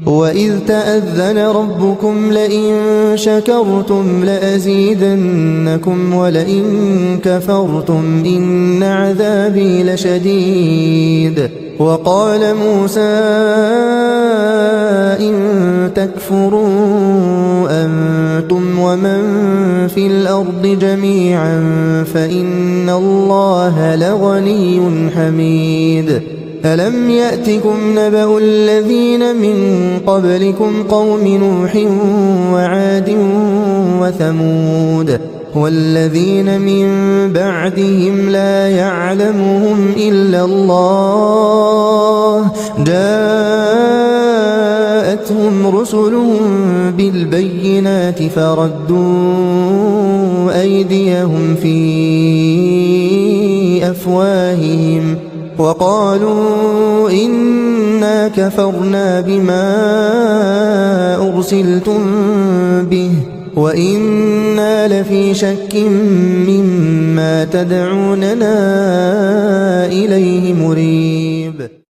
وَإِذْ تَأَذَّنَ رَبُّكُمْ لَئِن شَكَرْتُمْ لَأَزِيدَنَّكُمْ وَلَئِن كَفَرْتُمْ إِنَّ عَذَابِي لَشَدِيدٌ وَقَالَ مُوسَىٰ إِن تَكْفُرُوا أَنتُمْ وَمَن فِي الْأَرْضِ جَمِيعًا فَإِنَّ اللَّهَ لَغَنِيٌّ حَمِيدٌ أَلَمْ يَأْتِكُمْ نَبَأُ الَّذِينَ مِن قَبْلِكُمْ قَوْمِ نُوحٍ وَعَادٍ وَثَمُودَ وَالَّذِينَ مِن بَعْدِهِمْ لَا يَعْلَمُهُمْ إِلَّا اللَّهُ جَاءَتْهُمْ رُسُلُهُم بِالْبَيِّنَاتِ فَرَدُّوا أَيْدِيَهُمْ فِي أَفْوَاهِهِمْ وَقَالُوا إِنَّا كَفَرْنَا بِمَا أُرْسِلْتُم بِهِ وَإِنَّا لَفِي شَكٍّ مِّمَّا تَدْعُونَنَا إِلَيْهِ مُرِيبٍ